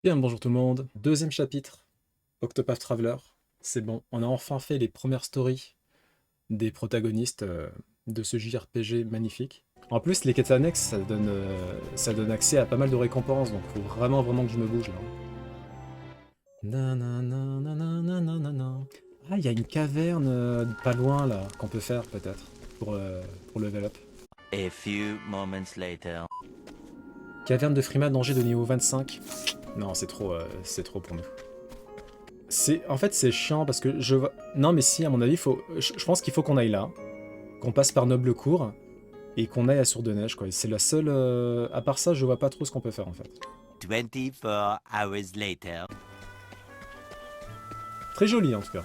Bien, bonjour tout le monde. Deuxième chapitre, Octopath Traveler. C'est bon, on a enfin fait les premières stories des protagonistes de ce JRPG magnifique. En plus, les quêtes annexes, ça donne accès à pas mal de récompenses, donc faut vraiment que je me bouge là. Nananananananana. Ah, il y a une caverne pas loin là, qu'on peut faire peut-être, pour level up. A few moments later. Caverne de Freeman, danger de niveau 25. Non, c'est trop pour nous. En fait, c'est chiant parce que je vois... Non, mais si, à mon avis, je pense qu'il faut qu'on aille là, qu'on passe par Noblecourt, et qu'on aille à Sourd-de-Neige, quoi. C'est la seule... À part ça, je vois pas trop ce qu'on peut faire, en fait. 24 hours later. Très joli, en tout cas.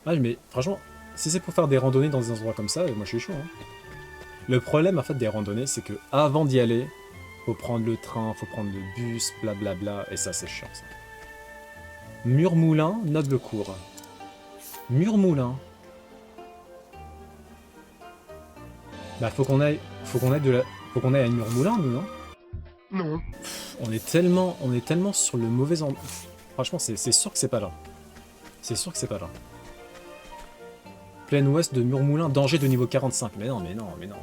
Ah, mais franchement, si c'est pour faire des randonnées dans des endroits comme ça, moi, je suis chaud, hein. Le problème, en fait, des randonnées, c'est que avant d'y aller, faut prendre le train, faut prendre le bus, blablabla, et ça, c'est chiant, ça. Murmoulin, Noblecourt. Murmoulin. Bah, faut qu'on aille à Murmoulin, nous, non? Non. On est tellement sur le mauvais endroit. Franchement, c'est sûr que c'est pas là. C'est sûr que c'est pas là. Plaine ouest de Murmoulin, danger de niveau 45. Mais non, mais non, mais non.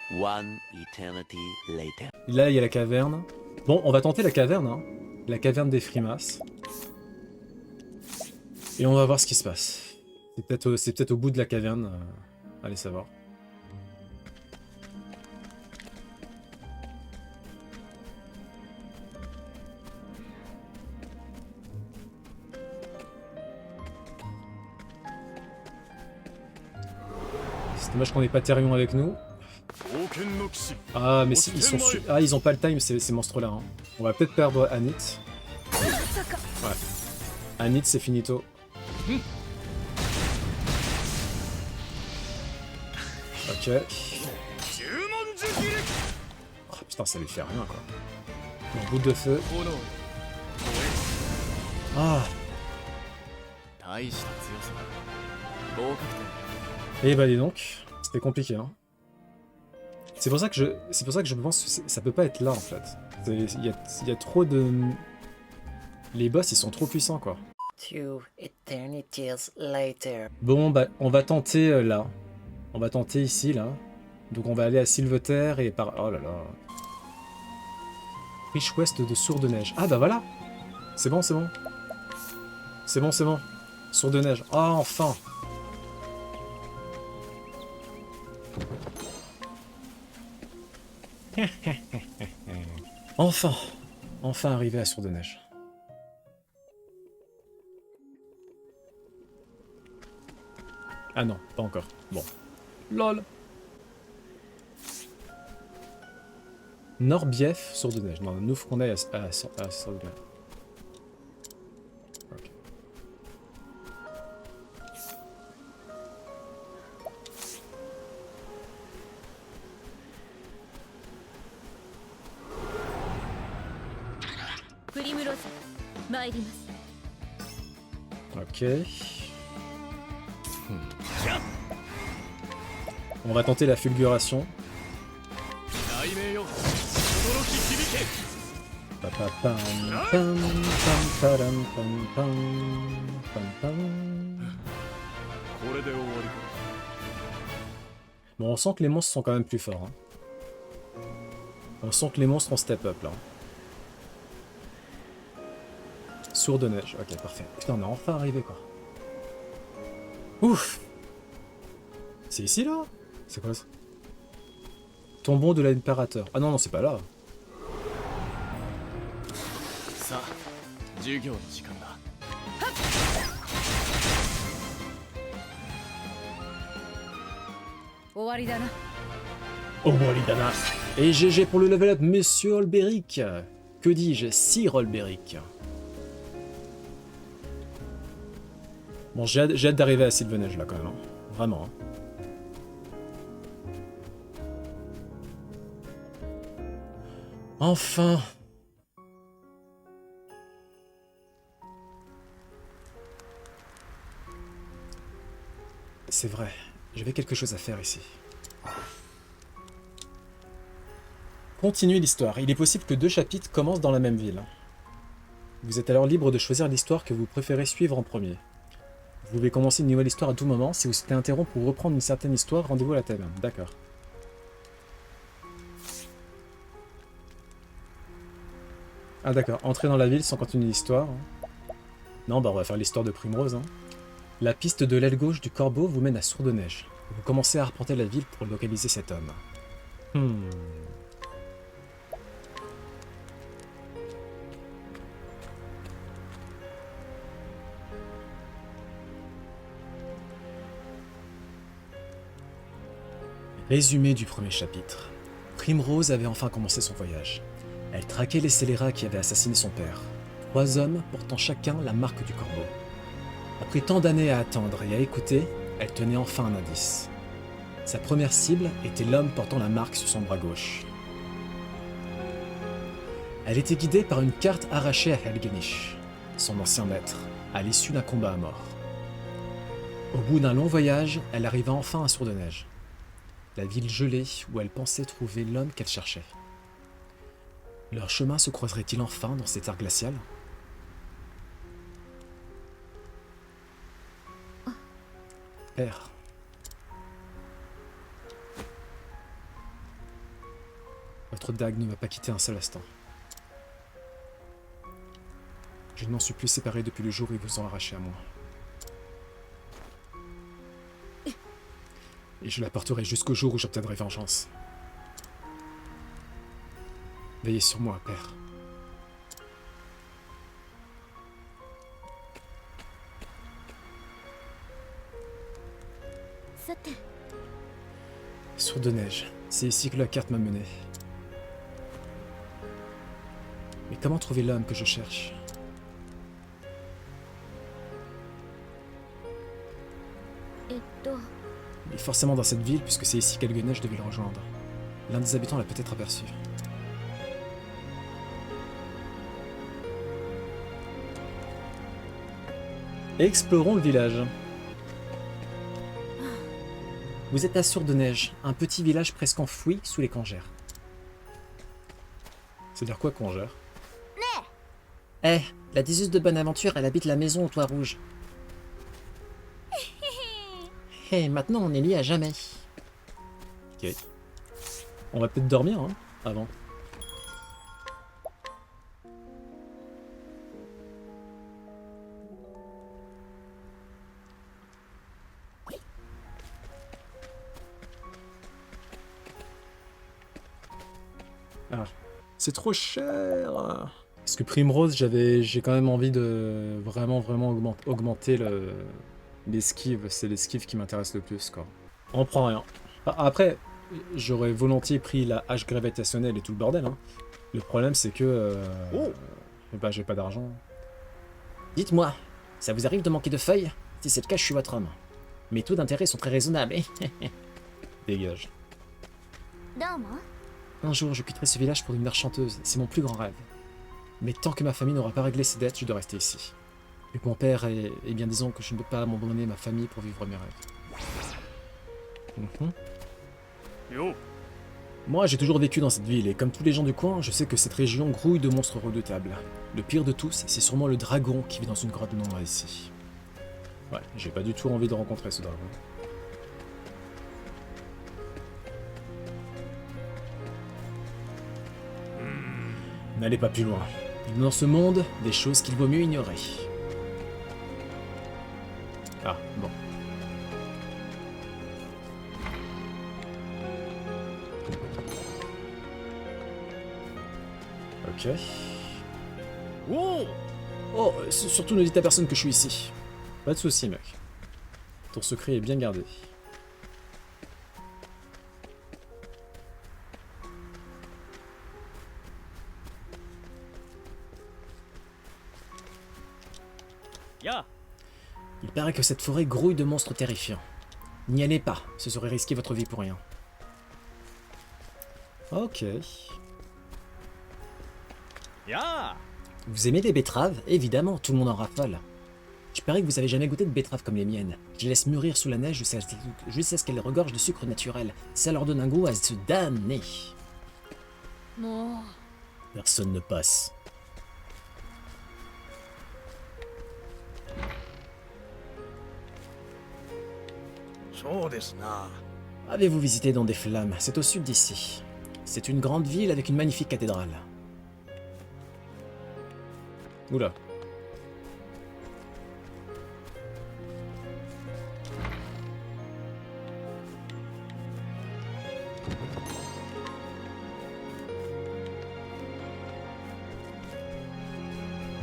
One eternity later. Là, il y a la caverne. Bon, on va tenter la caverne, hein. La caverne des frimas. Et on va voir ce qui se passe. C'est peut-être au bout de la caverne. Allez savoir. C'est dommage qu'on ait pas Therion avec nous. Ah, mais si, ah, ils ont pas le time, ces monstres-là. Hein. On va peut-être perdre Anit. Ouais. Anit, c'est finito. Ok. Oh, putain, ça lui fait rien, quoi. Bon, bout de feu. Ah. Et bah dis donc, c'était compliqué, hein. C'est pour ça que je pense que ça peut pas être là, en fait. Il y a trop de... Les boss, ils sont trop puissants, quoi. Two eternities later. Bon, bah, on va tenter là. On va tenter ici, là. Donc on va aller à Sylveterre et par... Oh là là. Riche ouest de Sourd-de-Neige. Ah bah voilà. C'est bon, c'est bon. C'est bon, c'est bon. Sourd-de-Neige. Ah, enfin. Enfin. Enfin arrivé à Sourd-de-Neige. Ah non, pas encore. Bon. LOL. Norbief, Sourd-de-Neige. Non, nous faut qu'on aille à Sourd-de-Neige. Ok. Ok. On va tenter la fulguration. Bon, on sent que les monstres sont quand même plus forts. Hein. On sent que les monstres ont step up là. Sourd-de-Neige, ok, parfait. Putain, on est enfin arrivé quoi. Ouf! C'est ici là? C'est quoi ça? Tombeau de l'impérateur. Ah non, non, c'est pas là. Oh, Walidana. Et GG pour le level up, Monsieur Olberic. Que dis-je? Sir Olberic. Bon, j'ai hâte d'arriver à Sylveneige là quand même. Hein. Vraiment. Hein. Enfin. C'est vrai, j'avais quelque chose à faire ici. Continuer l'histoire. Il est possible que deux chapitres commencent dans la même ville. Vous êtes alors libre de choisir l'histoire que vous préférez suivre en premier. Vous pouvez commencer une nouvelle histoire à tout moment. Si vous souhaitez interrompre ou reprendre une certaine histoire, rendez-vous à la taverne. D'accord. Ah d'accord, entrer dans la ville sans continuer l'histoire. Non, bah on va faire l'histoire de Primrose. Hein. La piste de l'aile gauche du corbeau vous mène à Sourdeneige. Vous commencez à arpenter la ville pour localiser cet homme. Résumé du premier chapitre. Primrose avait enfin commencé son voyage. Elle traquait les scélérats qui avaient assassiné son père. 3 hommes portant chacun la marque du corbeau. Après tant d'années à attendre et à écouter, elle tenait enfin un indice. Sa première cible était l'homme portant la marque sur son bras gauche. Elle était guidée par une carte arrachée à Helgenich, son ancien maître, à l'issue d'un combat à mort. Au bout d'un long voyage, elle arriva enfin à Sourdeneige, la ville gelée où elle pensait trouver l'homme qu'elle cherchait. Leur chemin se croiserait-il enfin dans cette terre glaciale? Père. Votre dague ne m'a pas quitté un seul instant. Je ne m'en suis plus séparé depuis le jour où ils vous ont arraché à moi. Et je la porterai jusqu'au jour où j'obtiendrai vengeance. Veillez sur moi, père. Sourdeneige, c'est ici que la carte m'a mené. Mais comment trouver l'homme que je cherche? Il est forcément dans cette ville, puisque c'est ici qu'Helgenich devait le rejoindre. L'un des habitants l'a peut-être aperçu. Explorons le village. Vous êtes à Sourdeneige, un petit village presque enfoui sous les congères. C'est-à-dire quoi, congères? Eh, la diseuse de Bonaventure, elle habite la maison au toit rouge. Hé, maintenant on est liés à jamais. Ok. On va peut-être dormir, hein, avant. Ah, c'est trop cher. Parce que Primrose, j'ai quand même envie de vraiment augmenter l'esquive. C'est l'esquive qui m'intéresse le plus, quoi. On prend rien. Après, j'aurais volontiers pris la hache gravitationnelle et tout le bordel. Hein. Le problème, c'est que bah, j'ai pas d'argent. Dites-moi, ça vous arrive de manquer de feuilles? Si c'est le cas, je suis votre homme. Mes taux d'intérêt sont très raisonnables, Dégage. Un jour, je quitterai ce village pour une mère chanteuse, c'est mon plus grand rêve. Mais tant que ma famille n'aura pas réglé ses dettes, je dois rester ici. Vu que mon père est bien disons que je ne peux pas abandonner ma famille pour vivre mes rêves. Moi, j'ai toujours vécu dans cette ville, et comme tous les gens du coin, je sais que cette région grouille de monstres redoutables. Le pire de tous, c'est sûrement le dragon qui vit dans une grotte non loin ici. Ouais, j'ai pas du tout envie de rencontrer ce dragon. N'allez pas plus loin. Il y a dans ce monde des choses qu'il vaut mieux ignorer. Ah, bon. Ok. Oh, surtout ne dites à personne que je suis ici. Pas de soucis, mec. Ton secret est bien gardé. Il paraît que cette forêt grouille de monstres terrifiants. N'y allez pas, ce serait risquer votre vie pour rien. Ok. Vous aimez les betteraves? Évidemment, tout le monde en raffole. Je parie que vous avez jamais goûté de betteraves comme les miennes. Je les laisse mûrir sous la neige jusqu'à ce qu'elles regorgent de sucre naturel. Ça leur donne un goût à se damner. Personne ne passe. そうですな。 Avez-vous visité dans des flammes? C'est au sud d'ici. C'est une grande ville avec une magnifique cathédrale. Oula.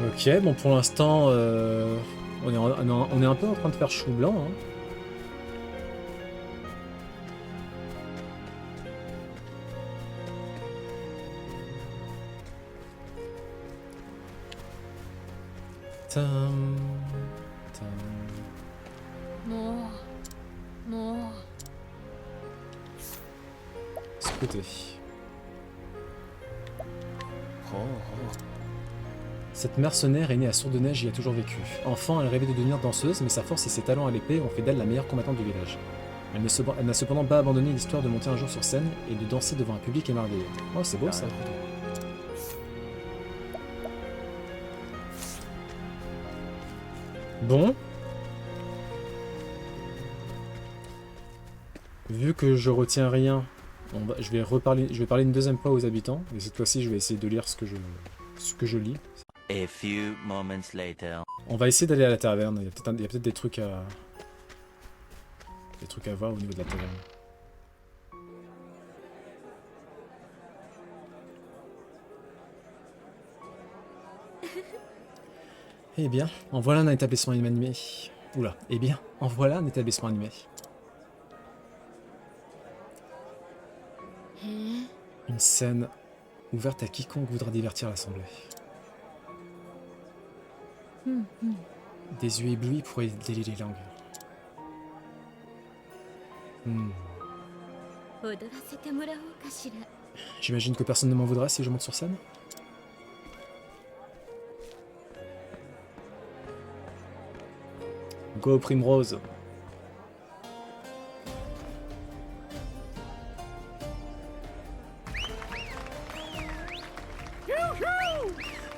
Ok, bon pour l'instant, on est un peu en train de faire chou blanc. Hein. Tam, tam. もう Scruter. Cette mercenaire est née à Sourdeneige et y a toujours vécu. Enfant, elle rêvait de devenir danseuse, mais sa force et ses talents à l'épée ont fait d'elle la meilleure combattante du village. Elle n'a cependant pas abandonné l'histoire de monter un jour sur scène et de danser devant un public émerveillé. Oh, c'est beau ça. Bon. Vu que je retiens rien, je vais parler une deuxième fois aux habitants. Et cette fois-ci, je vais essayer de lire ce que je lis. A few moments later. On va essayer d'aller à la taverne. Il y a peut-être des trucs à voir au niveau de la taverne. Eh bien, en voilà un établissement animé. Oula, eh bien, en voilà un établissement animé. Une scène ouverte à quiconque voudra divertir l'assemblée. Des yeux éblouis pour délier les langues. 踊らせてもらおうかしら。 J'imagine que personne ne m'en voudra si je monte sur scène. Go Primrose.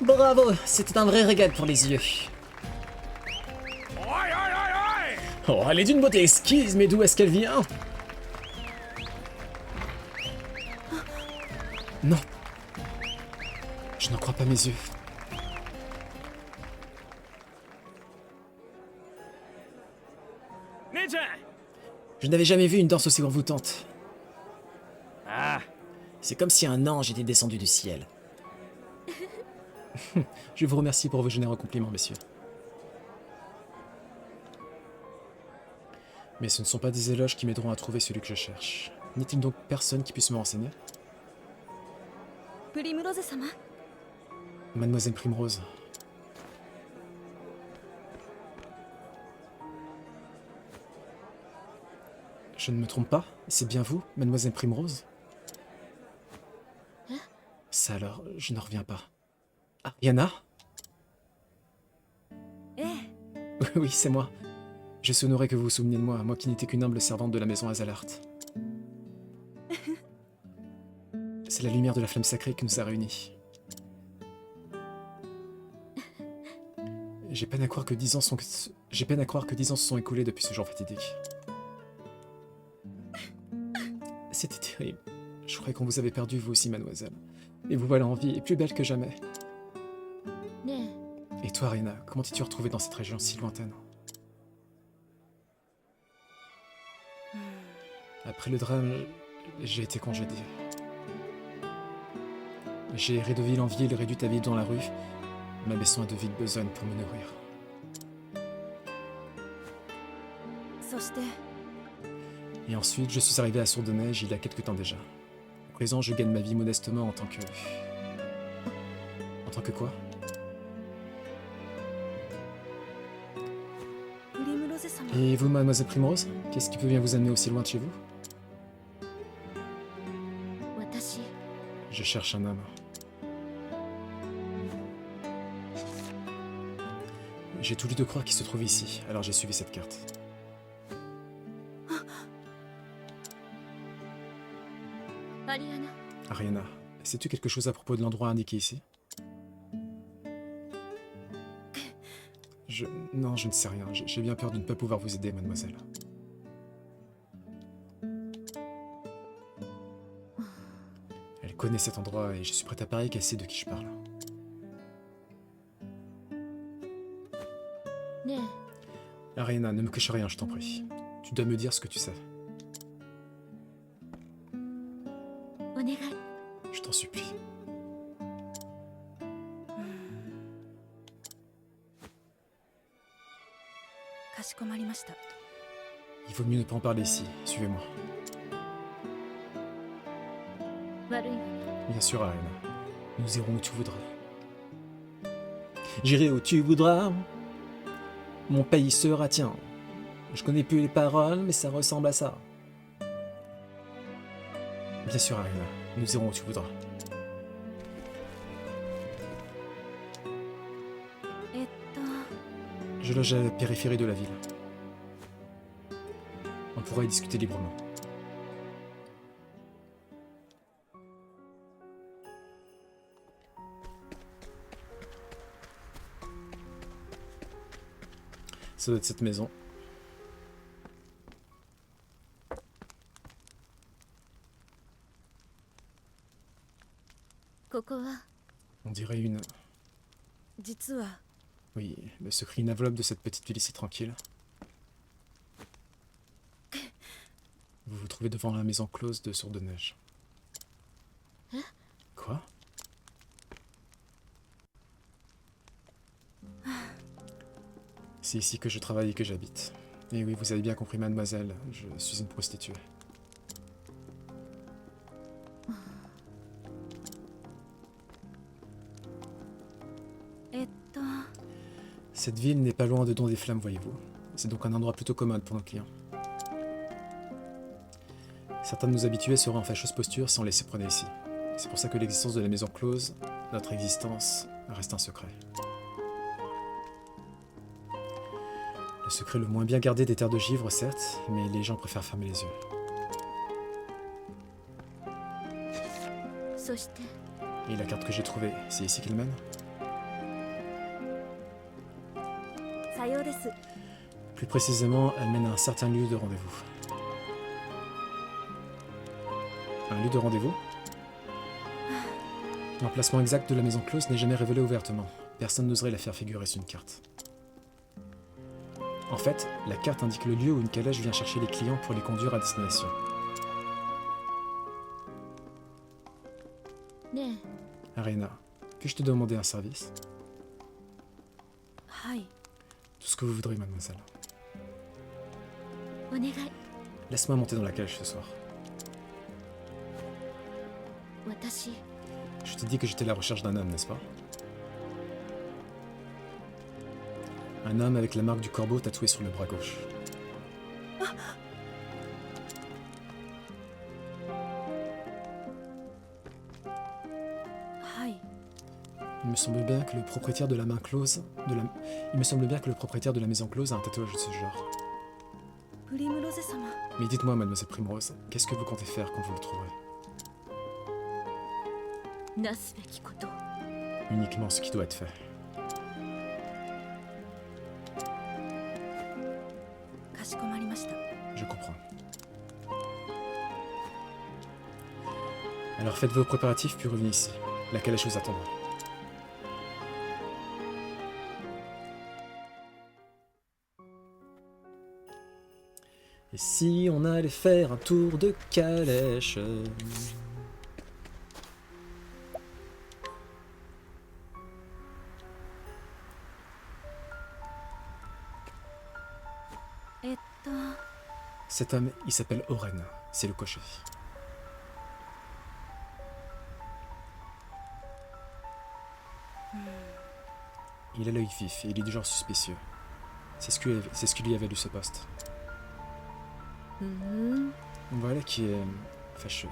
Bravo, c'était un vrai régal pour les yeux. Oh, elle est d'une beauté exquise, mais d'où est-ce qu'elle vient? Non. Je n'en crois pas mes yeux. Je n'avais jamais vu une danse aussi envoûtante. Ah, C'est comme si un ange était descendu du ciel. Je vous remercie pour vos généreux compliments, messieurs. Mais ce ne sont pas des éloges qui m'aideront à trouver celui que je cherche. N'y a-t-il donc personne qui puisse me renseigner? プリムローゼ様、 Mademoiselle Primrose. Je ne me trompe pas? C'est bien vous, Mademoiselle Primrose? Ça alors, je ne reviens pas. Ariana? ええ、 Oui, c'est moi. Je suis honoré que vous vous souveniez de moi, moi qui n'étais qu'une humble servante de la maison Azalart. C'est la lumière de la flamme sacrée qui nous a réunis. J'ai peine à croire que 10 ans se sont écoulés depuis ce jour fatidique. C'était terrible. Je croyais qu'on vous avait perdu, vous aussi, mademoiselle. Et vous voilà en vie, et plus belle que jamais. ね Et toi, Rina, comment t'es-tu retrouvée dans cette région si lointaine? Après le drame, j'ai été congédié. J'ai erré de ville en ville, réduite à vivre dans la rue, m'abaissant à de vides besognes pour me nourrir. え、そして Et ensuite, je suis arrivé à Sourdeneige il y a quelque temps déjà. À présent, je gagne ma vie modestement en tant que... En tant que quoi? プリムローゼ様、 Et vous, mademoiselle Primrose? Qu'est-ce qui peut bien vous amener aussi loin de chez vous? 私 Je cherche un homme. J'ai tout lu de croire qu'il se trouve ici, alors j'ai suivi cette carte. Ariana, Ariana, sais-tu quelque chose à propos de l'endroit indiqué ici? Non, je ne sais rien. J'ai bien peur de ne pas pouvoir vous aider, mademoiselle. connais cet endroit et je suis prêt à parier qu'elle sait de qui je parle. ね Arena, ne me cache rien, je t'en prie. Tu dois me dire ce que tu sais. えお願い Je t'en supplie. かしこまりました Il vaut mieux ne pas en parler ici. Suivez-moi. 悪いわね Bien sûr, Arena. Nous irons où tu voudras. J'irai où tu voudras. Mon pays sera tien. Je connais plus les paroles, mais ça ressemble à ça. Bien sûr, Arena. Nous irons où tu voudras. えっと Je loge à la périphérie de la ville. On pourra y discuter librement. Ça doit être cette maison. On dirait une... 実は Oui, le secret inavouable de cette petite ville ici tranquille. Vous vous trouvez devant la maison close de Sourde Neige. Hein? Quoi? C'est ici que je travaille et que j'habite. Et oui, vous avez bien compris, mademoiselle, je suis une prostituée. Cette ville n'est pas loin de Don des Flammes, voyez-vous. C'est donc un endroit plutôt commode pour nos clients. Certains de nos habitués seraient en fâcheuse posture si on les prenait ici. C'est pour ça que l'existence de la maison close, notre existence, reste un secret. Le secret le moins bien gardé des terres de givre, certes, mais les gens préfèrent fermer les yeux. そして Et la carte que j'ai trouvée, c'est ici qu'elle mène? さようです Plus précisément, elle mène à un certain lieu de rendez-vous. Un lieu de rendez-vous? L'emplacement exact de la maison close n'est jamais révélé ouvertement. Personne n'oserait la faire figurer sur une carte. En fait, la carte indique le lieu où une calèche vient chercher les clients pour les conduire à destination. ね Arena, puis-je te demander un service? えはい Tout ce que vous voudrez, mademoiselle. お願い Laisse-moi monter dans la calèche ce soir. 私 Je t'ai dit que j'étais à la recherche d'un homme, n'est-ce pas? Un homme avec la marque du corbeau tatouée sur le bras gauche. Hi. Il me semble bien que le propriétaire de la main close... Il me semble bien que le propriétaire de la maison close a un tatouage de ce genre. Mais dites-moi, mademoiselle Primrose, qu'est-ce que vous comptez faire quand vous le trouverez? なすべきこと Uniquement ce qui doit être fait. かしこまりました Je comprends. Alors faites vos préparatifs puis revenez ici. La calèche vous attendra. Et si on allait faire un tour de calèche? Cet homme, il s'appelle Oren. C'est le cocher. Il a l'œil vif et il est du genre suspicieux. C'est ce qui lui avait lu ce poste. Voilà qui est fâcheux.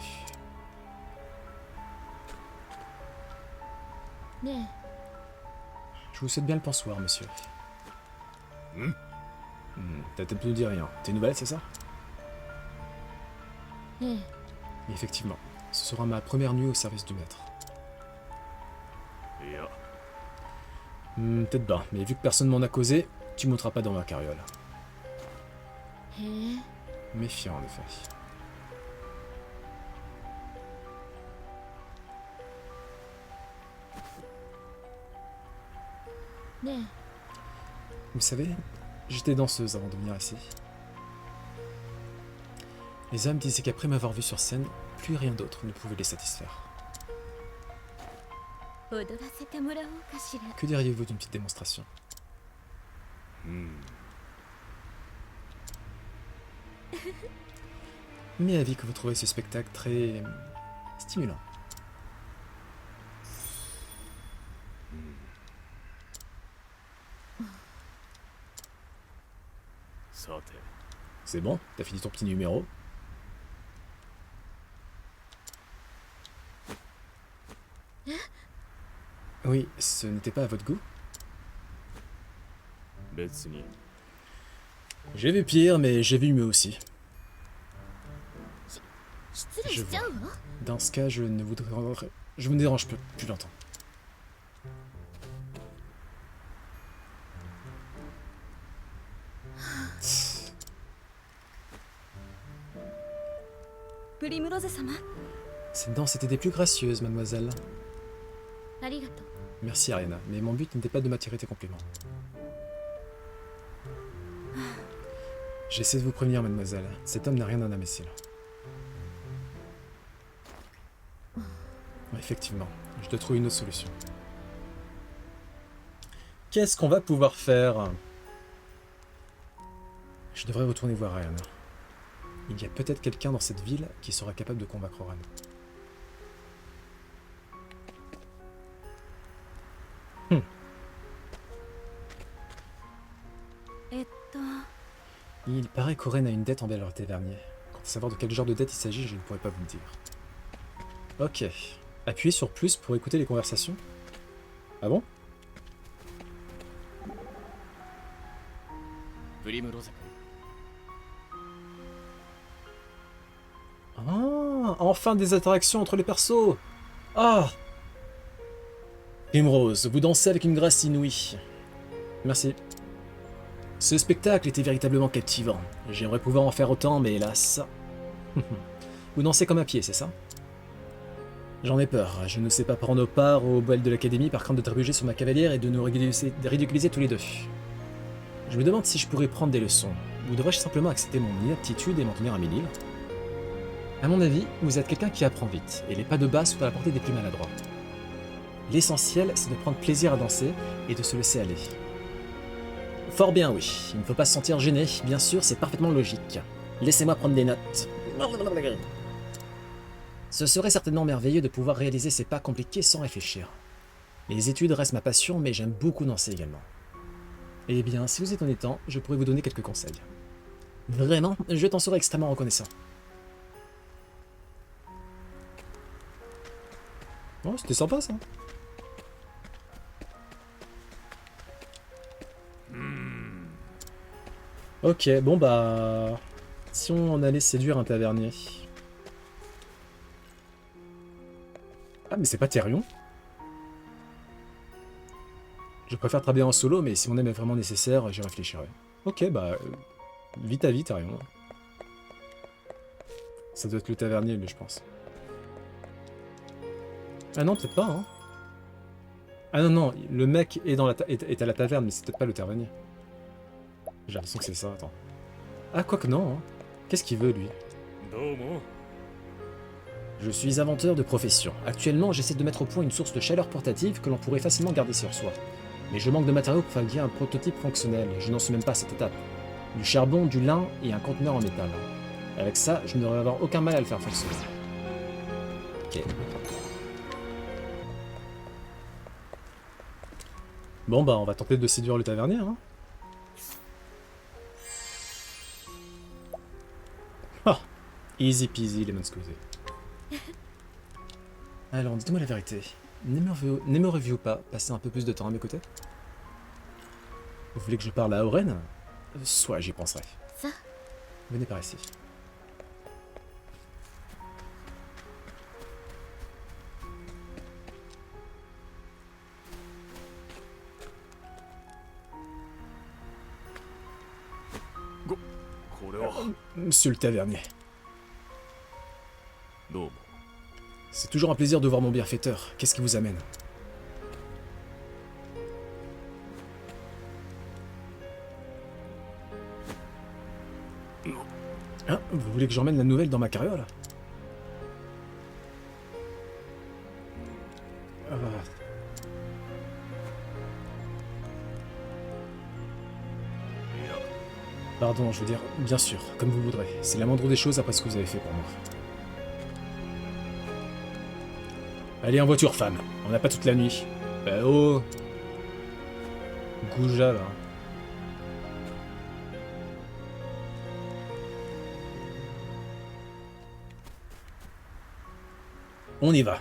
ね Je vous souhaite bien le bonsoir, monsieur. Ta tête ne nous dit rien. T'es nouvelle, c'est ça? えええ Mais effectivement, ce sera ma première nuit au service du maître. Peut-être pas, mais vu que personne m'en a causé, tu monteras pas dans ma carriole. へえ Méfiant en effet. ね Vous savez, j'étais danseuse avant de venir ici. Les hommes disaient qu'après m'avoir vu sur scène, plus rien d'autre ne pouvait les satisfaire. え踊らせてもらおうかしら Que diriez-vous d'une petite démonstration? Mais avis que vous trouvez ce spectacle très stimulant. さて C'est bon, t'as fini ton petit numéro. Oui, ce n'était pas à votre goût. 別に J'ai vu pire, mais j'ai vu mieux aussi. 失礼しちゃうわ Dans ce cas, je vous dérange plus longtemps. プリムロゼ様 Cette danse était des plus gracieuses, mademoiselle. ありがとう Merci, Ariana, mais mon but n'était pas de m'attirer tes compliments. J'essaie de vous prévenir, mademoiselle. Cet homme n'a rien d'un imbécile. Effectivement, je dois trouver une autre solution. Qu'est-ce qu'on va pouvoir faire? Je devrais retourner voir Ariana. Il y a peut-être quelqu'un dans cette ville qui sera capable de convaincre Oran. えっと Il paraît qu'Oren a une dette envers leur tavernier. Quant à savoir de quel genre de dette il s'agit, je ne pourrais pas vous le dire. Ok. Appuyez sur plus pour écouter les conversations. Ah bon? プリムロゼ Ah, enfin des interactions entre les persos. Ah, Primrose, vous dansez avec une grâce inouïe. Merci. Ce spectacle était véritablement captivant. J'aimerais pouvoir en faire autant, mais hélas... Vous dansez comme à pied, c'est ça? J'en ai peur. Je ne sais pas prendre part au bal de l'académie par crainte de trébucher sur ma cavalière et de nous ridiculiser tous les deux. Je me demande si je pourrais prendre des leçons. Ou devrais-je simplement accepter mon inaptitude et m'en tenir à mes livres? À mon avis, vous êtes quelqu'un qui apprend vite, et les pas de base sont à la portée des plus maladroits. L'essentiel, c'est de prendre plaisir à danser et de se laisser aller. Fort bien, oui. Il ne faut pas se sentir gêné, bien sûr, c'est parfaitement logique. Laissez-moi prendre des notes. Ce serait certainement merveilleux de pouvoir réaliser ces pas compliqués sans réfléchir. Les études restent ma passion, mais j'aime beaucoup danser également. Eh bien, si vous êtes honnêtant, je pourrais vous donner quelques conseils. Vraiment, je t'en serais extrêmement reconnaissant. Oh, c'était sympa ça. Ok, bon bah... Si on allait séduire un tavernier... Ah mais c'est pas Thérion. Je préfère travailler en solo, mais si mon aide est vraiment nécessaire, j'y réfléchirai. Ok, bah... vite à vite, Thérion. Ça doit être le tavernier, lui, je pense. Ah non, peut-être pas, hein. Ah non, non, le mec est, est à la taverne, mais c'est peut-être pas le tavernier. J'ai l'impression que c'est ça, attends. Ah, quoique non, hein. Qu'est-ce qu'il veut, lui? どうも Je suis inventeur de profession. Actuellement, j'essaie de mettre au point une source de chaleur portative que l'on pourrait facilement garder sur soi. Mais je manque de matériaux pour fabriquer un prototype fonctionnel, et je n'en suis même pas à cette étape. Du charbon, du lin et un conteneur en métal. Avec ça, je ne devrais avoir aucun mal à le faire fonctionner. Ok. Bon bah on va tenter de séduire le tavernier, hein. Ah, easy peasy lemon squeezy. Alors dites-moi la vérité, n'aimeriez-vous pas passer un peu plus de temps à mes côtés? Vous voulez que je parle à Oren? Soit j'y penserai. Ça Venez par ici. Monsieur le tavernier. どうも C'est toujours un plaisir de voir mon bienfaiteur. Qu'est-ce qui vous amène? Hein, vous voulez que j'emmène la nouvelle dans ma carriole? Ah. Pardon, je veux dire, bien sûr, comme vous voudrez. C'est la moindre des choses après ce que vous avez fait pour moi. Allez, en voiture, femme. On n'a pas toute la nuit. Bah oh. Gouja, là. On y va.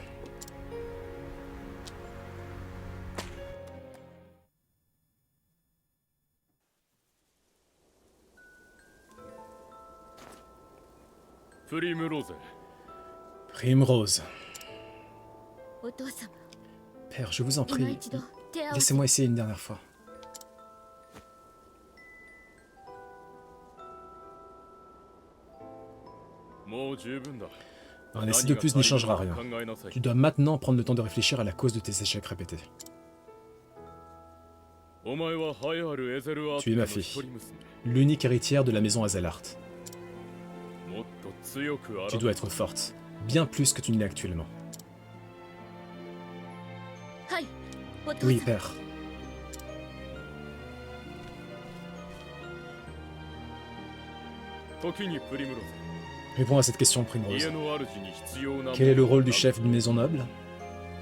Primrose. Primrose. お父様 Père, je vous en 今 prie, 一度手合わせ laissez-moi essayer une dernière fois. Un essai de plus n'y changera rien. Tu dois maintenant prendre le temps de réfléchir à la cause de tes échecs répétés. Tu es ma fille, l'unique héritière de la maison Azelart. Tu dois être forte, bien plus que tu ne l'es actuellement. はいお父 Oui, 様 père. Réponds à cette question, Primrose. Quel est le rôle du chef d'une maison noble?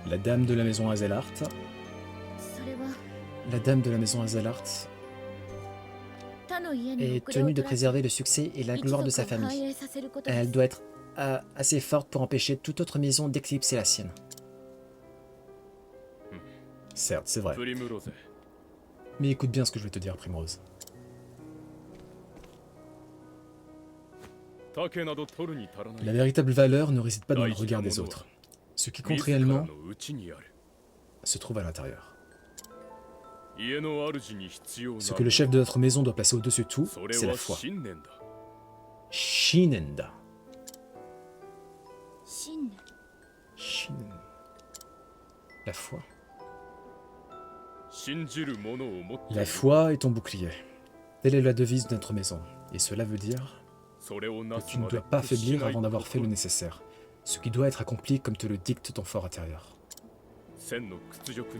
La dame de la maison Azelart. それは La dame de la maison Azelart 他の家に est 遅れを tenue de 取らせ préserver le succès et la 一 gloire de 族 sa を繁 famille. 栄させることで Elle す doit être assez forte pour empêcher toute autre maison d'éclipser la sienne. Certes, c'est vrai. Mais écoute bien ce que je vais te dire, Primrose. La véritable valeur ne réside pas dans le regard des autres. Ce qui compte réellement se trouve à l'intérieur. Ce que le chef de notre maison doit placer au-dessus de tout, c'est la foi. Shinenda. 信念 Shinen. La foi. La foi est ton bouclier. Telle est la devise de notre maison. Et cela veut dire que tu ne dois pas faiblir avant d'avoir fait le nécessaire. Ce qui doit être accompli comme te le dicte ton fort intérieur.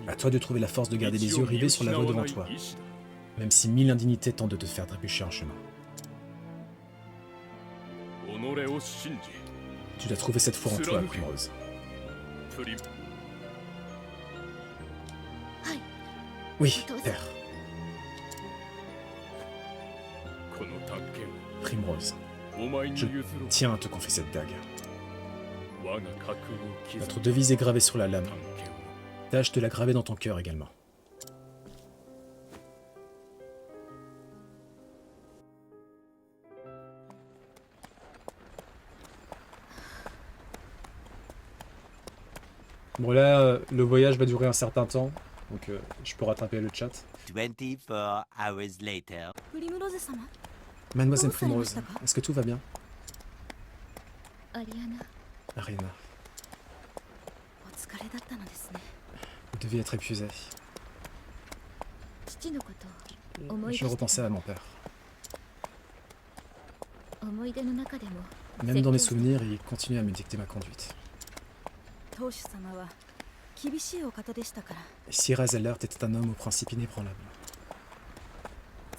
À toi de trouver la force de garder les yeux rivés sur la voie devant toi, même si 1000 indignités tentent de te faire trébucher en chemin. Tu dois trouver cette foi en toi, Primrose. はい Oui, père. Primrose, je tiens à te confier cette dague. Notre devise est gravée sur la lame. Tâche de la graver dans ton cœur également. Bon là, le voyage va durer un certain temps, donc je peux rattraper le chat. 24 hours later. プリムローゼ様 Mademoiselle Comment ça, Primrose, Mustapha est-ce que tout va bien? アリアナ Arina, お疲れだったのですね vous deviez être épuisée. 父のことを思い出 Je して repensais à mon père. 思い出の中でも Même dans mes souvenirs, il continue à me dicter ma conduite. 当主様は厳しいお方でしたから Sir Azelart était un homme au principe inébranlable.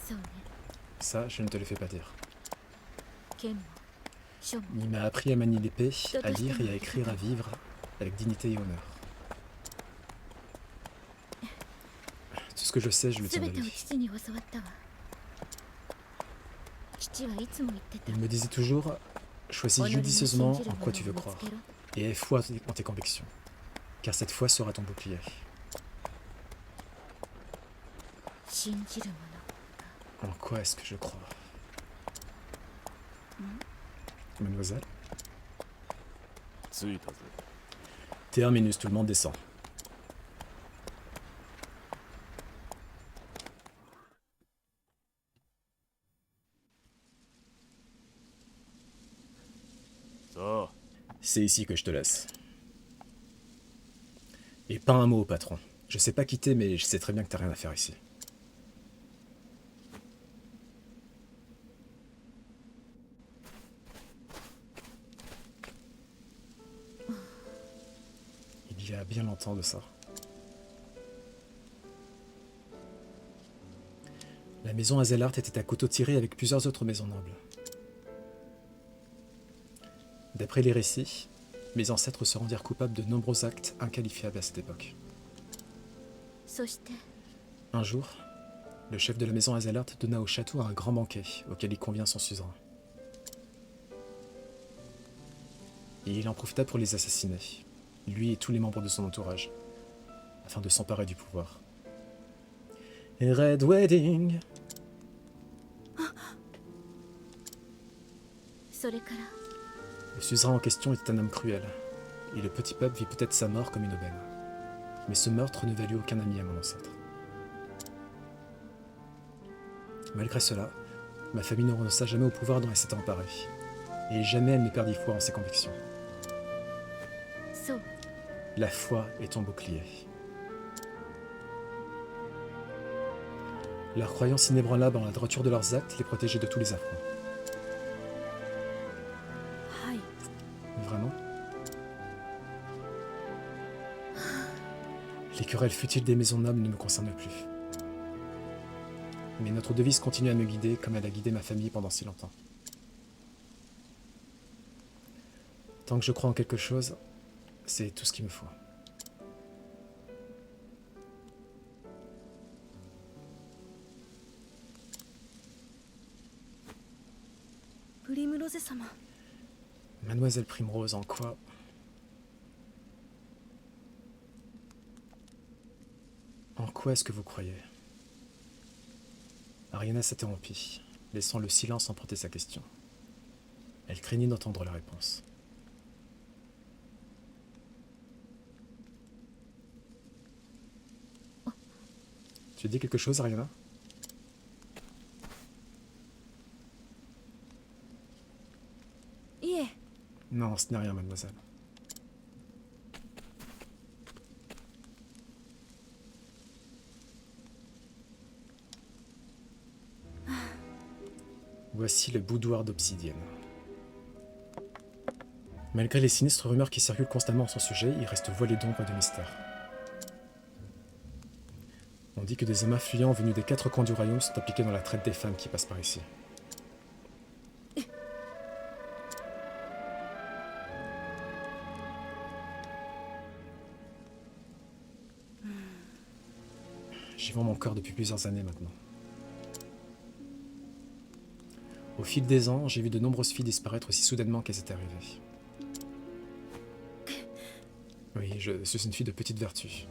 そうね Ça, je ne te le fais pas dire. 剣も書も Il m'a appris à manier l'épée, à lire et à écrire, à vivre avec dignité et honneur. Tout ce que je sais, je le tiens de 全てを lui. 父に教わったわ父はいつも言ってた Il me disait toujours, choisis 己の信 judicieusement じる en も quoi の tu を veux 見 croire, つけろ et aie foi en tes convictions, car cette foi sera ton bouclier. 信じるも En quoi est-ce que je crois? Mademoiselle? 着いたぜ。 Terminus, tout le monde descend. C'est ici que je te laisse. Et pas un mot au patron. Je sais pas quitter, mais je sais très bien que t'as rien à faire ici. bien longtemps de ça. La maison Azelart était à couteau tiré avec plusieurs autres maisons nobles. D'après les récits, mes ancêtres se rendirent coupables de nombreux actes inqualifiables à cette époque. そして Un jour, le chef de la maison Azelart donna au château un grand banquet auquel il convient son suzerain. Et il en profita pour les assassiner, lui et tous les membres de son entourage, afin de s'emparer du pouvoir. Red Wedding. それから Le suzerain en question était un homme cruel, et le petit peuple vit peut-être sa mort comme une aubaine. Mais ce meurtre ne valut aucun ami à mon ancêtre. Malgré cela, ma famille ne renonça jamais au pouvoir dont elle s'était emparée, et jamais elle ne perdit foi en ses convictions. そう La foi est ton bouclier. Leur croyance inébranlable en la droiture de leurs actes les protégeait de tous les affronts. はい Vraiment? Les querelles futiles des maisons nobles ne me concernent plus. Mais notre devise continue à me guider comme elle a guidé ma famille pendant si longtemps. Tant que je crois en quelque chose, c'est tout ce qu'il me faut. プリムロゼ様 Mademoiselle Primrose, en quoi? En quoi est-ce que vous croyez? Ariana s'interrompit, laissant le silence emporter sa question. Elle craignait d'entendre la réponse. Tu dis quelque chose, Ariana?いえ Non, ce n'est rien, mademoiselle. Voici le boudoir d'obsidienne. Malgré les sinistres rumeurs qui circulent constamment en son sujet, il reste voilé d'ombre et de mystère. On dit que des hommes influents venus des quatre coins du royaume sont impliqués dans la traite des femmes qui passent par ici. J'y vends mon corps depuis plusieurs années maintenant. Au fil des ans, j'ai vu de nombreuses filles disparaître aussi soudainement qu'elles étaient arrivées. Oui, je suis une fille de petite vertu.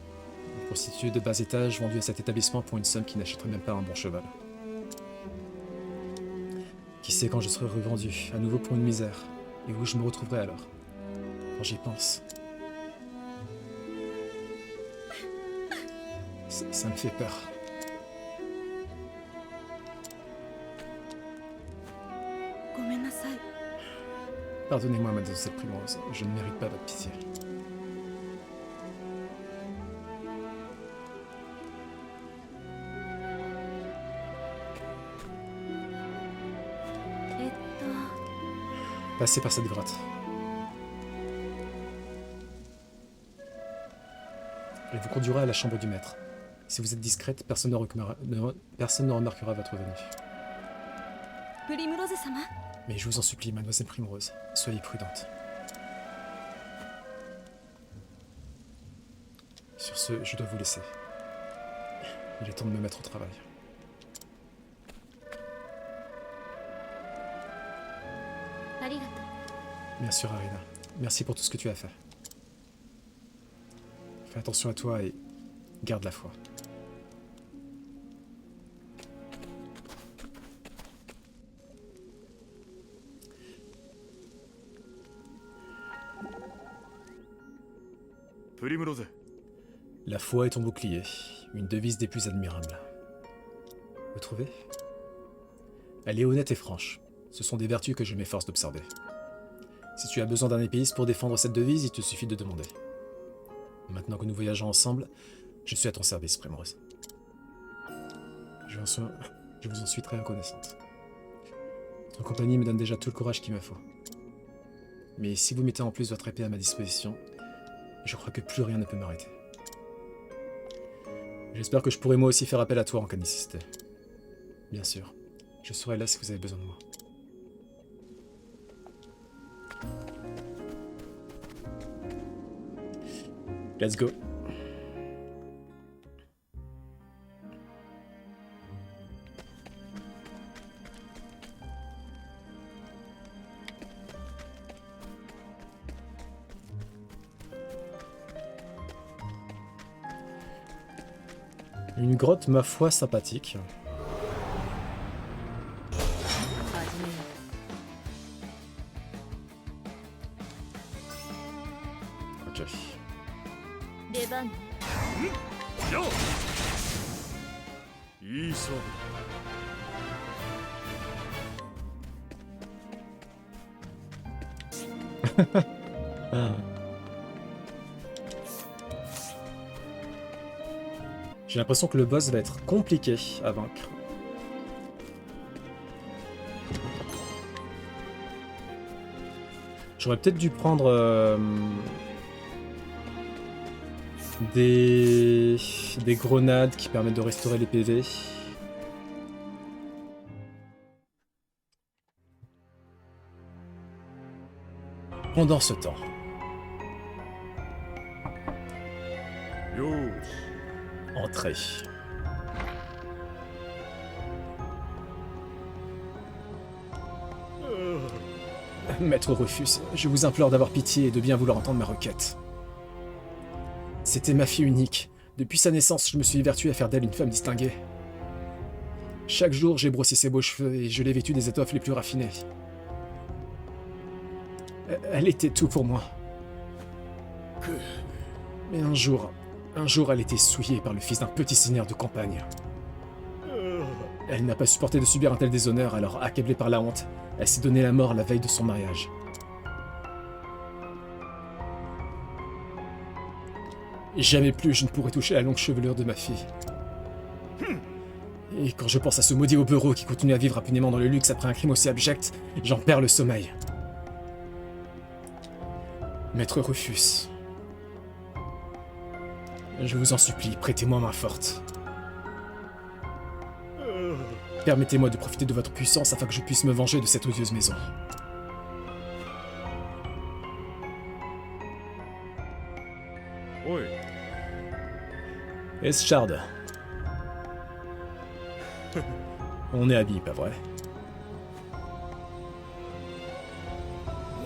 Une prostituée de bas étage vendue à cet établissement pour une somme qui n'achèterait même pas un bon cheval. Qui sait quand je serai revendu, à nouveau pour une misère, et où je me retrouverai alors? Quand j'y pense. Ça me fait peur. Pardonnez-moi, mademoiselle Primrose, je ne mérite pas votre pitié. Passez par cette grotte. Elle vous conduira à la chambre du maître. Si vous êtes discrète, personne ne remarquera votre venue. プリムロゼ様 Mais je vous en supplie, mademoiselle Primrose, soyez prudente. Sur ce, je dois vous laisser. Il est temps de me mettre au travail. Bien sûr, Arina. Merci pour tout ce que tu as fait. Fais attention à toi et garde la foi. La foi est ton bouclier, une devise des plus admirables. Vous trouvez? Elle est honnête et franche. Ce sont des vertus que je m'efforce d'observer. Si tu as besoin d'un épéiste pour défendre cette devise, il te suffit de demander. Maintenant que nous voyageons ensemble, je suis à ton service, Primrose. Je vous en suis très reconnaissante. Votre compagnie me donne déjà tout le courage qu'il me faut. Mais si vous mettez en plus votre épée à ma disposition, Je crois que plus rien ne peut m'arrêter. J'espère que je pourrai moi aussi faire appel à toi en cas de nécessité. Bien sûr, je serai là si vous avez besoin de moi. Let's go. Une grotte, ma foi, sympathique. 始めよ Ok. 出番ねよいい勝負 J'ai l'impression que le boss va être compliqué à vaincre. J'aurais peut-être dû prendre des grenades qui permettent de restaurer les PV. Pendant ce temps. よーし Entrez. Maître Rufus, je vous implore d'avoir pitié et de bien vouloir entendre ma requête. C'était ma fille unique. Depuis sa naissance, je me suis évertué à faire d'elle une femme distinguée. Chaque jour, j'ai brossé ses beaux cheveux et je l'ai vêtue des étoffes les plus raffinées. Elle était tout pour moi. Mais un jour, elle était souillée par le fils d'un petit seigneur de campagne. Elle n'a pas supporté de subir un tel déshonneur, alors accablée par la honte, elle s'est donné la mort la veille de son mariage. Et jamais plus je ne pourrai toucher la longue chevelure de ma fille. Et quand je pense à ce maudit Oberot qui continue à vivre impunément dans le luxe après un crime aussi abject, j'en perds le sommeil. Maître Rufus, je vous en supplie, prêtez-moi main forte. Permettez-moi de profiter de votre puissance afin que je puisse me venger de cette odieuse maison.おい Eschard. On est habillés, pas vrai?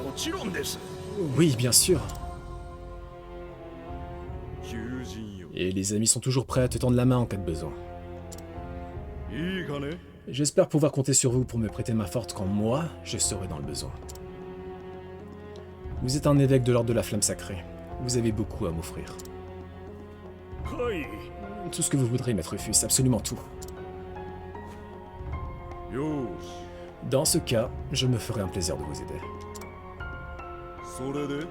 もちろんです Oui, bien sûr. 求人よ Et les amis sont toujours prêts à te tendre la main en cas de besoin. いいかね J'espère pouvoir compter sur vous pour me prêter main forte quand moi, je serai dans le besoin. Vous êtes un évêque de l'ordre de la flamme sacrée. Vous avez beaucoup à m'offrir. はい Tout ce que vous voudrez, Maître Rufus, absolument tout. よーし Dans ce cas, je me ferai un plaisir de vous aider. それで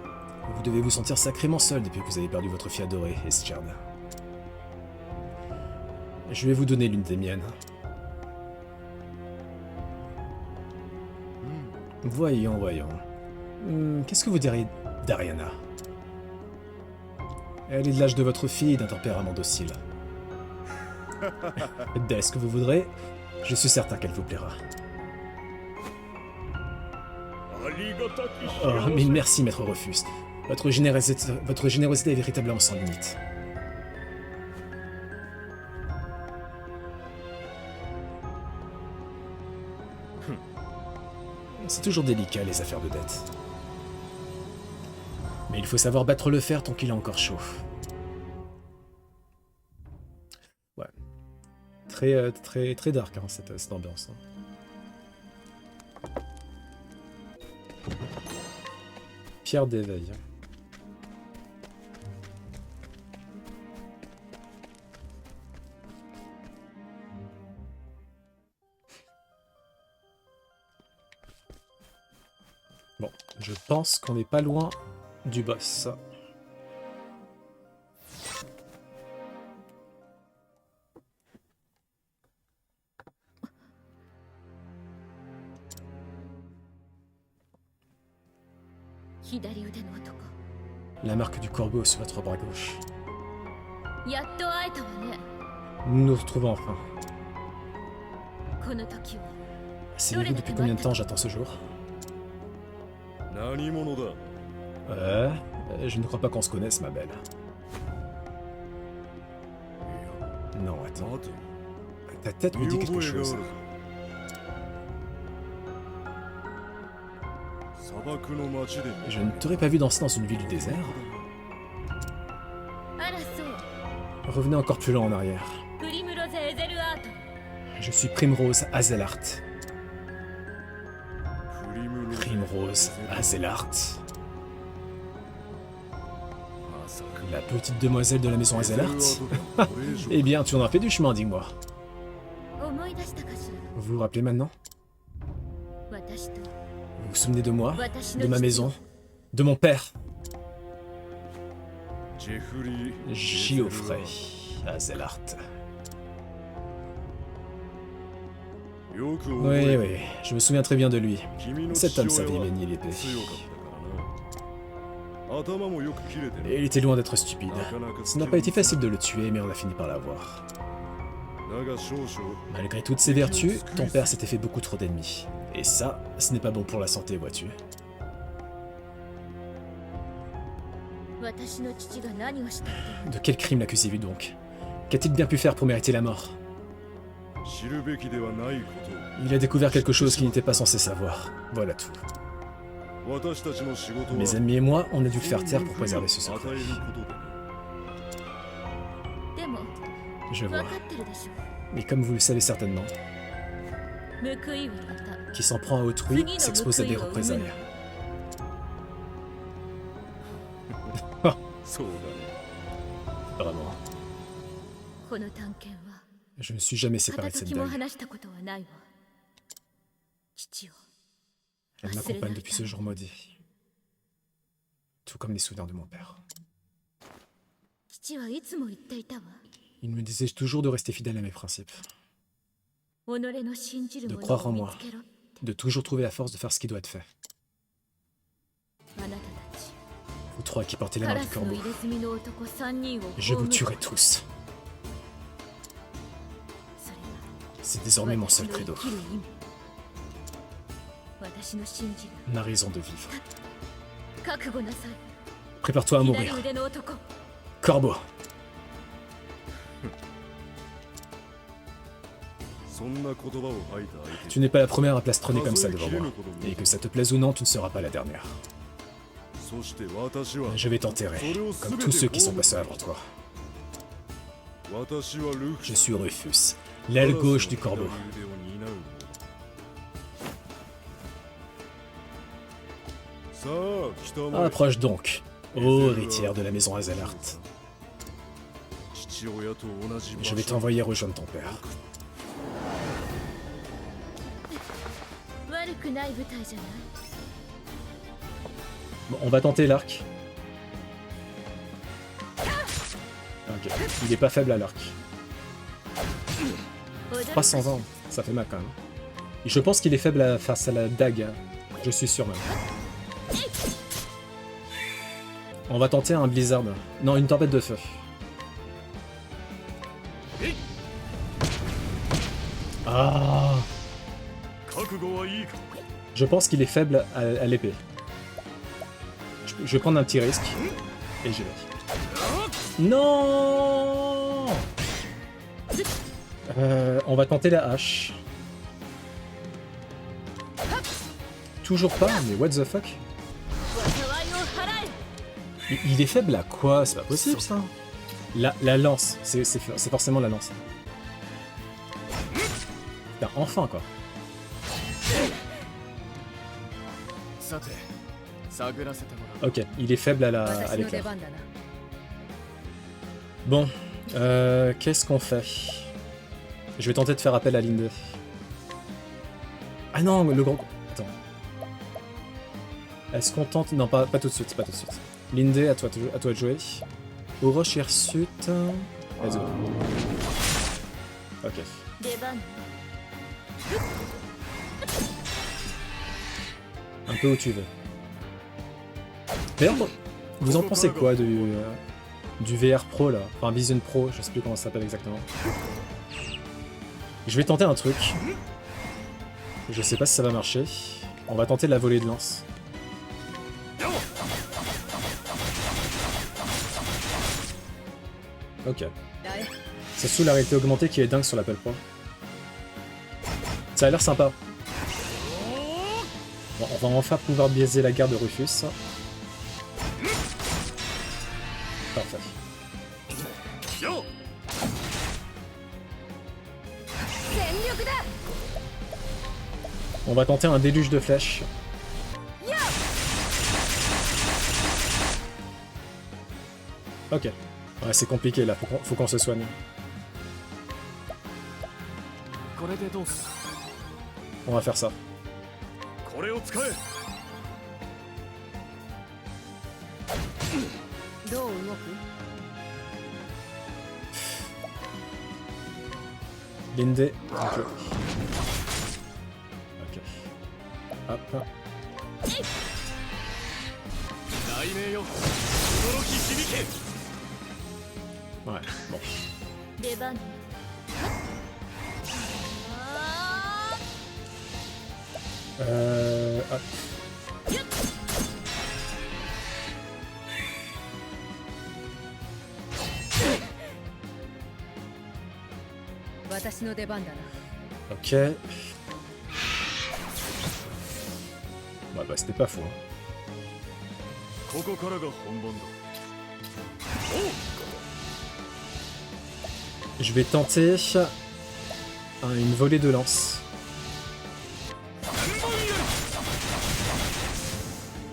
Vous devez vous sentir sacrément seul depuis que vous avez perdu votre fille adorée, Eschard. Je vais vous donner l'une des miennes. Voyons, voyons. Qu'est-ce que vous diriez d'Ariana? Elle est de l'âge de votre fille et d'un tempérament docile. Dès ce que vous voudrez, je suis certain qu'elle vous plaira. ありがたき Oh, 幸 mais せ merci, Maître Rufus. Votre générosité est véritablement sans limite. C'est toujours délicat, les affaires de dette. Mais il faut savoir battre le fer tant qu'il est encore chaud. Ouais. Très dark, hein, cette ambiance. Hein. Pierre d'éveil. Bon, je pense qu'on n'est pas loin du boss. 左腕の男 La marque du corbeau sur votre bras gauche. やっと会えたわね。 Nous nous retrouvons enfin. この時を Savez-vous depuis combien de temps j'attends ce jour? 何者だ Je ne crois pas qu'on se connaisse, ma belle. Non, attends. 待て Ta tête me dit 見 quelque 覚えがある chose. 砂漠の街で Je ne t'aurais pas vu danser dans une ville du désert? あらそう。 Revenez encore plus loin en arrière. プリムロゼ・エゼルアート。 Je suis Primrose Azelart. プリムロ Primrose Azelart. まさか La petite demoiselle de la maison エゼルア Azelart? ートがこれ以上 Eh bien, tu en as fait du chemin, dis-moi. 思い出したかし Vous vous rappelez maintenant? ら。私と Vous vous souvenez de moi? 私 De の ma 父 maison? De mon père? ジェフリー Geoffrey Azelart. よく覚 Oui, え oui, je me souviens très bien de lui. 君の Cet 父 homme 親 savait は manier l'épée. 強かったからな頭もよく切れて Et る il était loin d'être stupide. Ce n'a pas été facile de le tuer, mais on a fini par l'avoir. だが少々 Malgré toutes ses vertus, ton père s'était fait beaucoup trop d'ennemis. Et ça, ce n'est pas bon pour la santé, vois-tu. 私の父が何をしたって De quel crime l'accusez-vous donc? Qu'a-t-il bien pu faire pour mériter la mort? 知るべきではないこ Il a découvert quelque chose qu'il n'était pas censé savoir. Voilà tout. と私たちの仕事は Mes ennemis et moi, on a dû le faire taire pour préserver ce 与 secret. えることでね でも Je 分 vois. かってるでしょ。 Mais comme vous le savez certainement, 報いはまた qui s'en prend à autrui s'expose à des représailles. そうだね Vraiment. この探検は Je ne suis jamais séparé 片 de cette 時も dague. 話したことはないわ。父を Elle m'accompagne depuis ce jour maudit. Tout comme les souvenirs de mon père. 父はいつも言っていたわ。 Il me disait toujours de rester fidèle à mes principes. 己の信じる De も croire の en を見 moi. つけろ。 De toujours trouver la force de faire ce qui doit être fait. あなたたち Vous trois qui portez la カ marque ラ du スの corbeau. 入れ墨の男3人を Je vous 葬る tuerai tous. それ C'est が désormais mon 私 seul の credo. 生きる意味。私の信じる Ma raison de vivre. 覚悟なさい。 Prépare-toi à 左 mourir. 腕の男。 Corbeau. そんな言葉を吐いた相手 Tu n'es pas la première à plastronner comme ça devant moi. Et que ça te plaise ou non, tu ne seras pas la dernière. そして私は Je vais t'enterrer, comme tous ceux qui sont passés avant toi. 私はルフ Je suis Rufus, l'aile gauche du corbeau. 左腕を担う者ださあ北前 Approche donc, ô héritière de la maison Azelart. 父親と同じ場 Je vais 所 t'envoyer rejoindre ton père. 悪くない舞台じゃない。 Bon, on va tenter l'arc. Ok, il est pas faible à l'arc. 320, ça fait mal quand même. Et je pense qu'il est faible face à la dague. Je suis sûr même. On va tenter un blizzard. Non, une tempête de feu. Ah, 覚悟はいいか je pense qu'il est faible à l'épée. Je vais prendre un petit risque. Et j'y vais. Non. On va tenter la hache. Toujours pas, mais what the fuck? 災いを払え。 Il est faible à quoi? C'est pas possible ça. La lance, c'est forcément la lance. Putain, enfin quoi. さて探らせてもらう Ok, il est faible à 私の出 l'éclair. 番だな。 Bon, qu'est-ce qu'on fait? Je vais tenter de faire appel à Linde. Ah non, le gros... Attends. Est-ce qu'on tente... Non, pas tout de suite, pas tout de suite. Linde, à toi de jouer. Orochi Hirsute... Let's go. Ok. 出番。 Un peu où tu veux. D'ailleurs, Vous en pensez quoi du VR Pro là? Enfin Vision Pro, je sais plus comment ça s'appelle exactement. Je vais tenter un truc. Je sais pas si ça va marcher. On va tenter la volée de lance. Ok. C'est sous la réalité augmentée qui est dingue sur l'Apple Pro. Ça a l'air sympa. Bon, on va enfin pouvoir biaiser la garde de Rufus. Parfait. On va tenter un déluge de flèches. Ok. Ouais, c'est compliqué là, faut qu'on se soigne. これでどうす On va faire ça. これを使え。どう動く？ Linde. Ok. Ok. Hop. 雷鳴よ驚き響け Ouais, bon. 出番。Hop. 私の出番だな。 Ok. Ouais, bah c'était pas faux. Hein. ここからが本番だ。 Je vais tenter une volée de lance.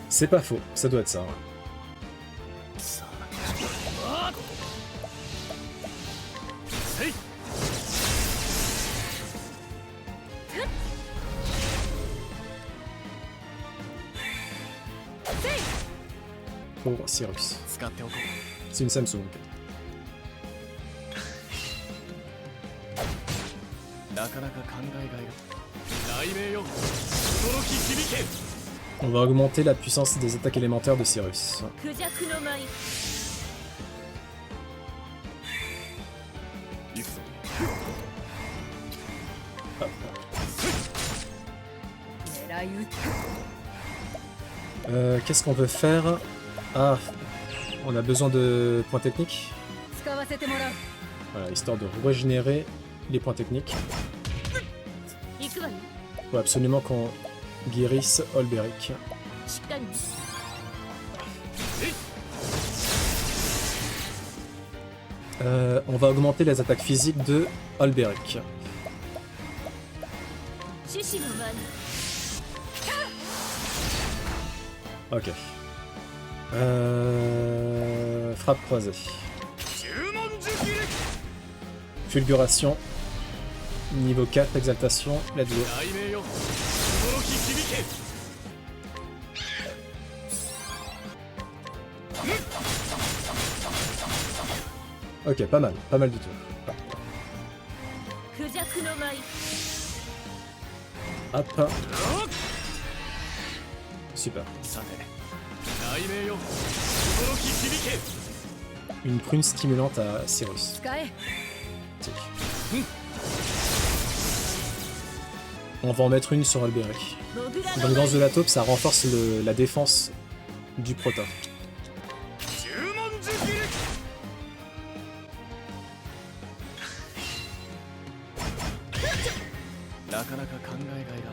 C'est pas faux, ça doit être ça. Ouais. せい。 Pour Cyrus. 使っておこう C'est une Samsung. なかなか考えがいが雷鳴よ驚き響け On va augmenter la puissance des attaques élémentaires de Cyrus. クジャクの舞。行くぞ。 狙い撃つ。 Qu'est-ce qu'on veut faire? Ah, on a besoin de points techniques. 使わせてもらう。 Voilà, histoire de régénérer les points techniques. 行くわよ。 Faut absolument qu'on guérisse Olberic. しっかりね。 On va augmenter les attaques physiques de Olberic. 獅子の舞。 Ok. Frappe croisée. 十文字切り。 Fulguration. Niveau 4, exaltation. Let's go. 雷鳴よ驚き響け Ok, pas mal du tout. クジャクの舞。 Hop. Super. さて雷鳴よ驚き響け Une prune stimulante à Cyrus. 使え。 Tic. On va en mettre une sur Olberic. モグラ Donc の dans 舞。 The Lataupe, ça renforce la défense du Prota. 十文字切り。 なかなか考えがいが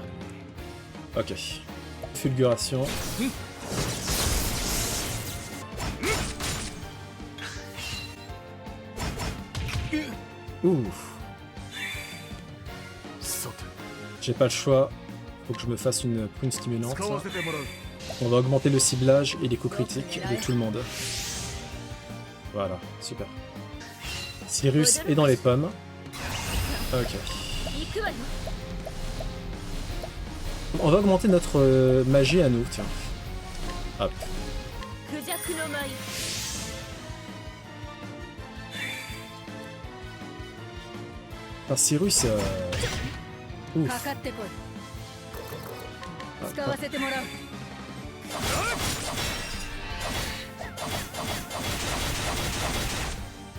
ある Ok. Fulguration. Ouh. さて J'ai pas le choix. Faut que je me fasse une prune stimulante. 使わせてもらう。 On va augmenter le ciblage et les coups critiques de tout le monde. Voilà, super. Cyrus est dans les pommes. Ok. 行くわよ。 On va augmenter notre magie à nous, tiens. Hop. クジャクの舞。 Enfin, Cyrus... Ouf. かかってこい。 Hop, 使わせてもらう。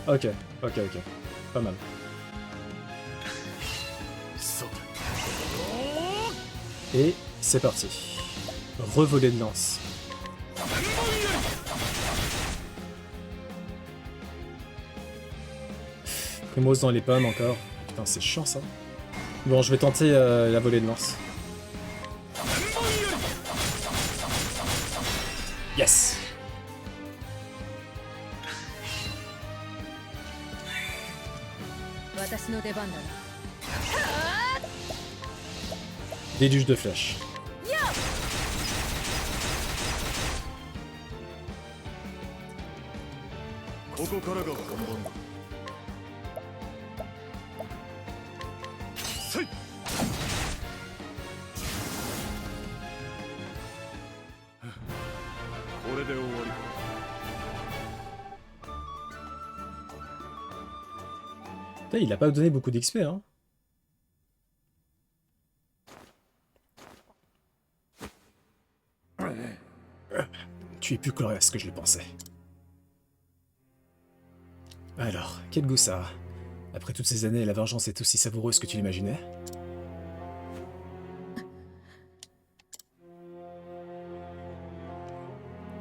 Ok, ok, ok. Pas mal. さて Et c'est parti. Revoler de lance. Primrose dans les pommes encore. Putain, c'est chiant ça. Bon, je vais tenter la volée de lance. Yes! Déluge de flèches. ここからが本番だ。せい。これで終わりか。 Putain, il a pas donné beaucoup d'XP, hein. Tu es plus coriace que je le pensais. Alors, quel goût ça a? Après toutes ces années, la vengeance est aussi savoureuse que tu l'imaginais?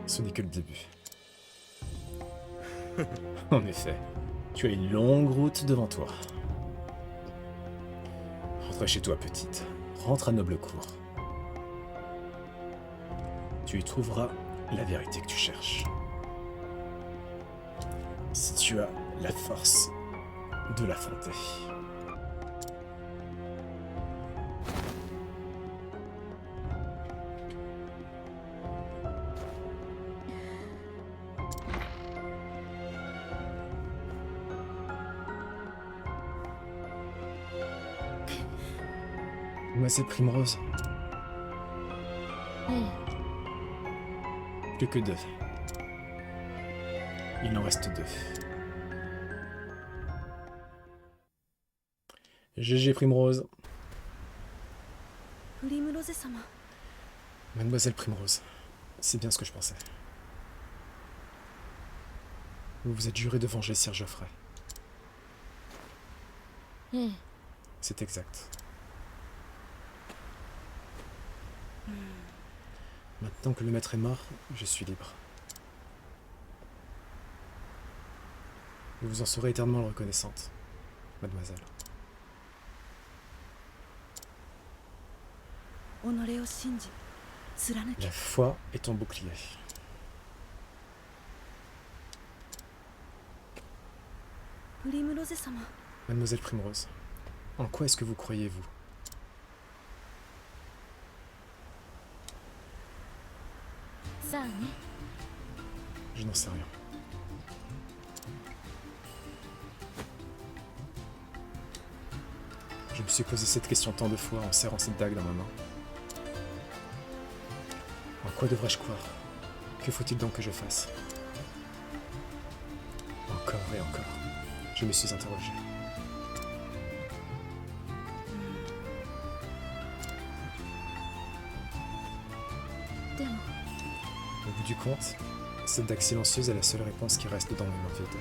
Ce n'est que le début. En effet, tu as une longue route devant toi. Rentre chez toi, petite. Rentre à Noblecourt. Tu y trouveras la vérité que tu cherches. Si tu as la force de l'affronter. Moi, c'est Primrose. Plus que 2. Il en reste 2. GG Primrose. プリムロゼ様 Mademoiselle Primrose. C'est bien ce que je pensais. Vous vous êtes juré de venger Sir Geoffrey. C'est exact. Maintenant que le maître est mort, je suis libre. Vous vous en serez éternellement reconnaissante, mademoiselle. 己を信じ貫き La foi est ton bouclier. プリムロゼ様 Mademoiselle Primrose, en quoi est-ce que vous croyez, vous? さあね Je n'en sais rien. Je me suis posé cette question tant de fois en serrant cette dague dans ma main. En quoi devrais-je croire? Que faut-il donc que je fasse? Encore et encore, je me suis interrogé. Au bout du compte, cette dague silencieuse est la seule réponse qui reste dans mes mains vides.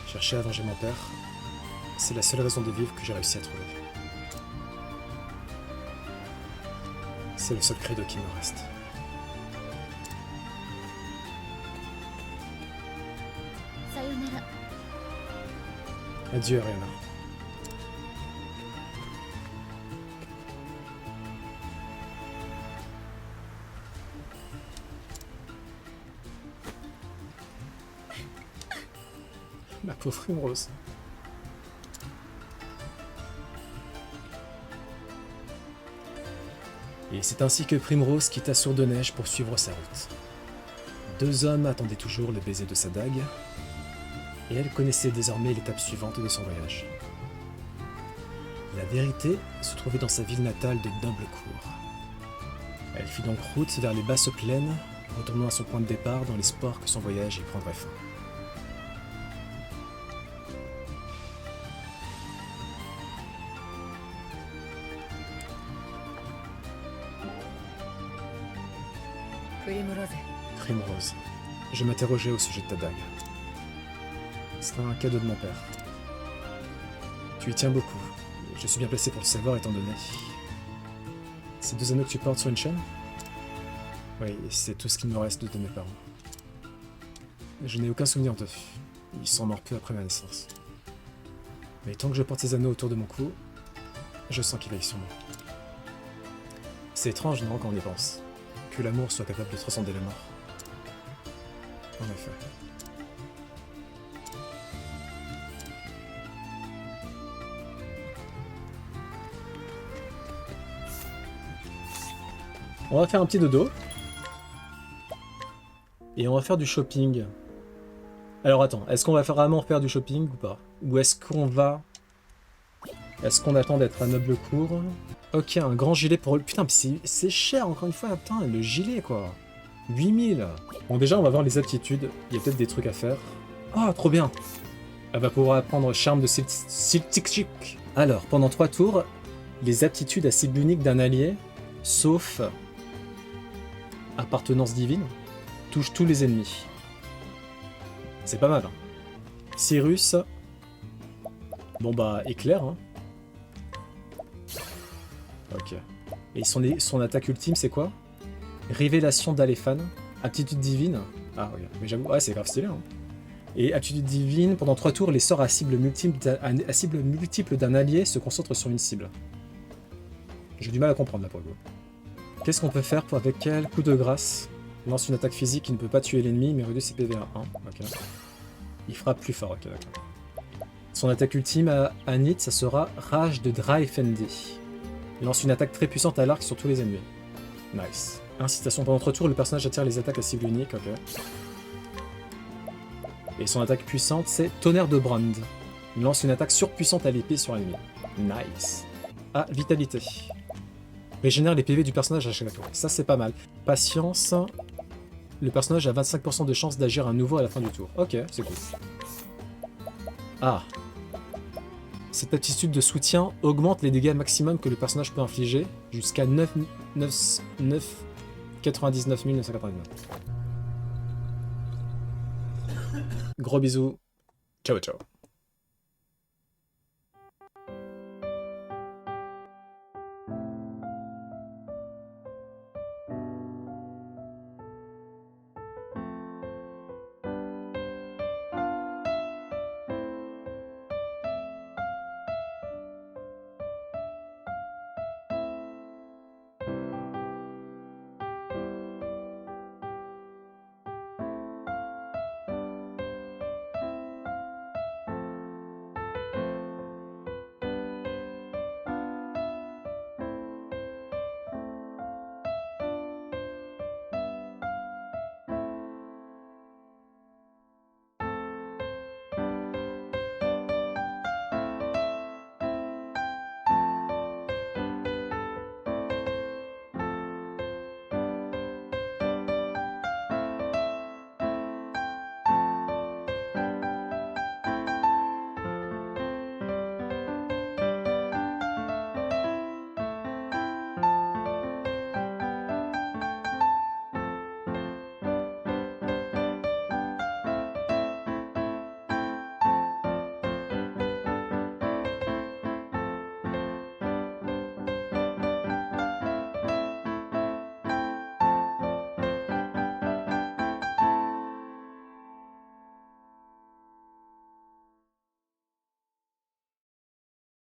Chercher à venger mon père, c'est la seule raison de vivre que j'ai réussi à trouver. C'est le seul credo qui me reste. Adieu, Ariana. Ma pauvre Primrose. Et c'est ainsi que Primrose quitta Sourdeneige pour suivre sa route. 2 hommes attendaient toujours le baiser de sa dague, et elle connaissait désormais l'étape suivante de son voyage. La vérité se trouvait dans sa ville natale de Noblecourt. Elle fit donc route vers les basses plaines, retournant à son point de départ dans l'espoir que son voyage y prendrait fin. Crime rose. Je m'interrogeais au sujet de ta dague. C'est un cadeau de mon père. Tu y tiens beaucoup. Je suis bien placé pour le savoir étant donné. Ces 2 anneaux que tu portes sur une chaîne? Oui, c'est tout ce qu'il me reste de mes parents. Je n'ai aucun souvenir d'eux. Ils sont morts peu après ma naissance. Mais tant que je porte ces anneaux autour de mon cou, je sens qu'ils veillent sur moi. C'est étrange, non, quand on y pense. Que l'amour soit capable de transcender la mort. En effet. On va faire un petit dodo. Et on va faire du shopping. Alors attends, est-ce qu'on va vraiment faire du shopping ou pas? Ou est-ce qu'on va... Est-ce qu'on attend d'être à Noblecourt? Ok, un grand gilet pour... Putain, c'est cher encore une fois, putain, le gilet quoi. 8000. Bon déjà, on va voir les aptitudes. Il y a peut-être des trucs à faire. Ah, trop bien. Elle va pouvoir apprendre charme de Siltic. Alors, pendant 3 tours, les aptitudes à cible unique d'un allié, sauf appartenance divine, touchent tous les ennemis. C'est pas mal. Hein. Cyrus. Bon bah, éclair. Hein. Ok. Et son attaque ultime, c'est quoi? Révélation d'Aléphane. Aptitude divine. Ah, regarde. Mais j'avoue, ouais, c'est grave stylé. Hein. Et aptitude divine, pendant 3 tours, les sorts à cible multiple d'un allié se concentrent sur une cible. J'ai du mal à comprendre là pour le coup. Qu'est-ce qu'on peut faire avec elle? Coup de grâce. Lance une attaque physique qui ne peut pas tuer l'ennemi, mais réduit ses PV à 1. Ok. Il frappe plus fort, ok, d'accord. Son attaque ultime à Nid, ça sera Rage de Draefendi. Il lance une attaque très puissante à l'arc sur tous les ennemis. Nice. Incitation pendant 3 tours, le personnage attire les attaques à cible unique, ok. Et son attaque puissante, c'est Tonnerre de Brand. Il lance une attaque surpuissante à l'épée sur l'ennemi. Nice. Ah, vitalité. Régénère les PV du personnage à chaque tour. Ça, c'est pas mal. Patience. Le personnage a 25% de chance d'agir à nouveau à la fin du tour. Ok, c'est cool. Ah. Cette aptitude de soutien augmente les dégâts maximum que le personnage peut infliger jusqu'à 99 999. Gros bisous. Ciao, ciao.